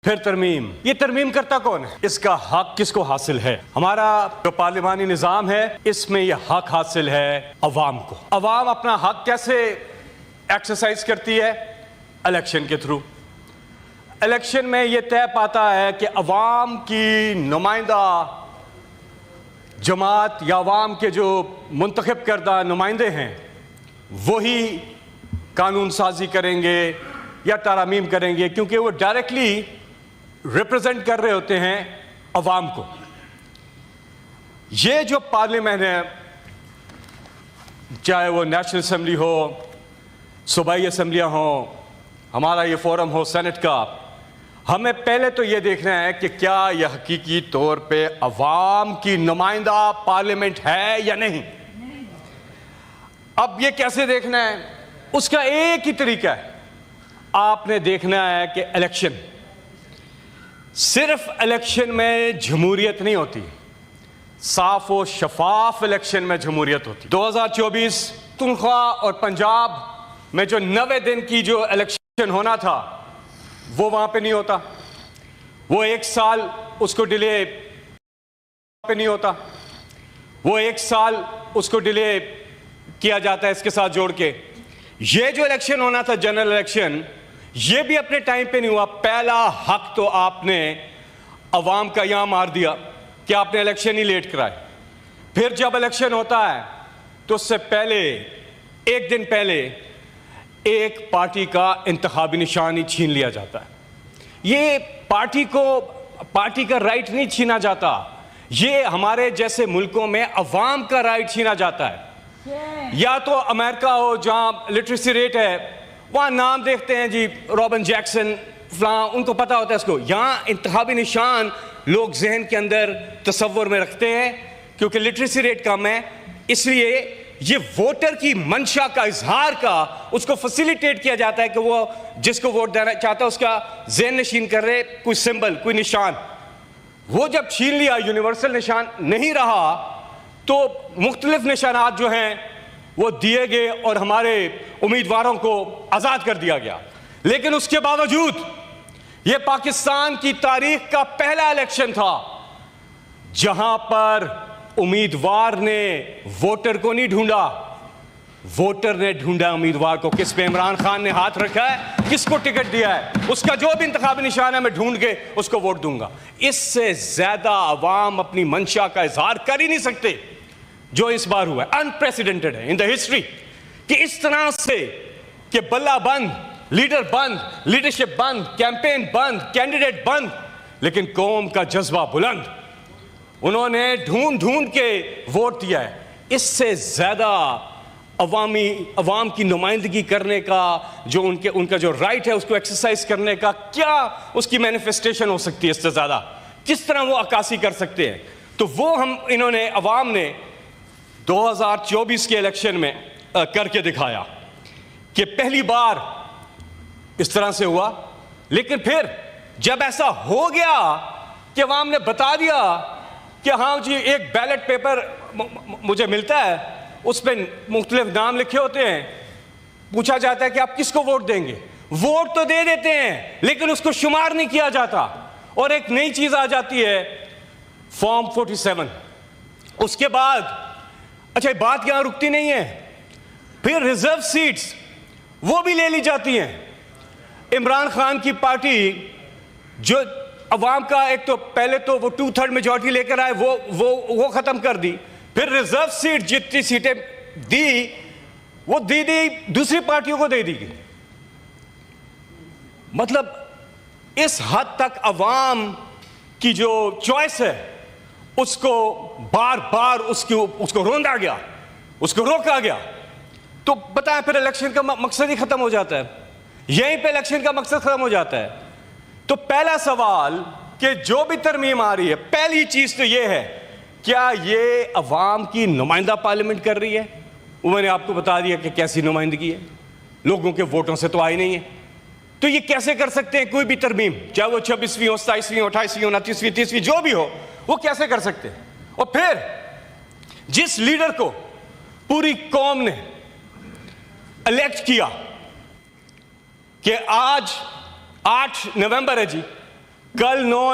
फिर तरमीम। ये तरमीम करता कौन है? इसका हक किसको हासिल है? हमारा जो पार्लिमानी निज़ाम है इसमें यह हक हासिल है अवाम को। अवाम अपना हक कैसे एक्सरसाइज करती है? इलेक्शन के थ्रू। इलेक्शन में यह तय पाता है कि अवाम की नुमाइंदा जमात या अवाम के जो मुंतखब करदा नुमाइंदे हैं वही कानून साजी करेंगे या तारामीम करेंगे, क्योंकि वो डायरेक्टली रिप्रेजेंट कर रहे होते हैं अवाम को। ये जो पार्लियामेंट है, चाहे वो नेशनल असेंबली हो, सूबाई असम्बलियाँ हो, हमारा ये फोरम हो सेनेट का, हमें पहले तो ये देखना है कि क्या यह हकीकी तौर पे अवाम की नुमाइंदा पार्लियामेंट है या नहीं। अब ये कैसे देखना है? उसका एक ही तरीका है, आपने देखना है कि इलेक्शन, सिर्फ इलेक्शन में जमहूरियत नहीं होती, साफ और शफाफ इलेक्शन में जमहूरियत होती। 2024 तुनख्वा और पंजाब में जो 90 दिन की जो इलेक्शन होना था वो वहां पे नहीं होता, वो एक साल उसको डिले पे नहीं होता, वो एक साल उसको डिले किया जाता है इसके साथ जोड़ के। ये जो इलेक्शन होना था जनरल इलेक्शन, ये भी अपने टाइम पे नहीं हुआ। पहला हक तो आपने अवाम का यहां मार दिया कि आपने इलेक्शन ही लेट कराए। फिर जब इलेक्शन होता है तो उससे पहले, एक दिन पहले, एक पार्टी का इंतखाबी निशान ही छीन लिया जाता है। ये पार्टी का राइट नहीं छीना जाता, ये हमारे जैसे मुल्कों में अवाम का राइट छीना जाता है। या तो अमेरिका हो जहां लिटरेसी रेट है, वहां नाम देखते हैं जी रॉबिन जैक्सन फलां, उनको पता होता है इसको। यहां इंतखाबी निशान लोग जहन के अंदर तसव्वुर में रखते हैं क्योंकि लिटरेसी रेट कम है, इसलिए ये वोटर की मंशा का इजहार का उसको फैसिलिटेट किया जाता है कि वो जिसको वोट देना चाहता है उसका ज़हन नशीन कर रहे कोई सिंबल, कोई निशान। वो जब छीन लिया, यूनिवर्सल निशान नहीं रहा, तो मुख्तलिफ निशानात जो हैं वो दिए गए और हमारे उम्मीदवारों को आज़ाद कर दिया गया। लेकिन उसके बावजूद ये पाकिस्तान की तारीख का पहला इलेक्शन था जहां पर उम्मीदवार ने वोटर को नहीं ढूंढा, वोटर ने ढूंढा उम्मीदवार को। किस पे इमरान खान ने हाथ रखा है, किसको टिकट दिया है, उसका जो भी इंतखाबी निशान है मैं ढूंढ के उसको वोट दूंगा। इससे ज्यादा अवाम अपनी मंशा का इजहार कर ही नहीं सकते जो इस बार हुआ है। अनप्रेसिडेंटेड है इन द हिस्ट्री कि इस तरह से कि बल्ला बंद, लीडर बंद, लीडरशिप बंद, कैंपेन बंद, कैंडिडेट बंद, लेकिन कौम का जज्बा बुलंद। उन्होंने ढूंढ के वोट दिया है। इससे ज्यादा अवाम की नुमाइंदगी करने का जो उनका जो राइट है उसको एक्सरसाइज करने का क्या उसकी मैनिफेस्टेशन हो सकती है? इससे ज्यादा किस तरह वो अक्कासी कर सकते हैं? तो वो इन्होंने अवाम ने 2024 के इलेक्शन में करके दिखाया कि पहली बार इस तरह से हुआ। लेकिन फिर जब ऐसा हो गया कि अवाम ने बता दिया कि हाँ जी एक बैलेट पेपर मुझे मिलता है, उस पर मुख्तलिफ नाम लिखे होते हैं, पूछा जाता है कि आप किसको वोट देंगे, वोट तो दे देते हैं लेकिन उसको शुमार नहीं किया जाता। और एक नई चीज आ जाती है फॉर्म 47। उसके बाद अच्छा बात यहां रुकती नहीं है, फिर रिजर्व सीट्स वो भी ले ली जाती हैं। इमरान खान की पार्टी जो अवाम का एक तो पहले तो वो 2/3 मेजॉरिटी लेकर आए, वो खत्म कर दी। फिर रिजर्व सीट जितनी सीटें दी वो दी दूसरी पार्टियों को दे दी गई। मतलब इस हद तक अवाम की जो चॉइस है उसको बार बार उसको रोंदा गया, उसको रोका गया। तो बताएं फिर इलेक्शन का मकसद ही खत्म हो जाता है, यहीं पे इलेक्शन का मकसद खत्म हो जाता है। तो पहला सवाल कि जो भी तरमीम आ रही है, पहली चीज तो यह है क्या ये अवाम की नुमाइंदा पार्लियामेंट कर रही है? वो मैंने आपको बता दिया कि कैसी नुमाइंदगी है, लोगों के वोटों से तो आई नहीं है। तो ये कैसे कर सकते हैं कोई भी तरमीम, चाहे वो 26वीं हो, 27वीं हो, 28वीं हो, 29वीं, 30वीं जो भी हो, वो कैसे कर सकते हैं? और फिर जिस लीडर को पूरी कौम ने इलेक्ट किया कि आज 8 नवंबर है जी, कल 9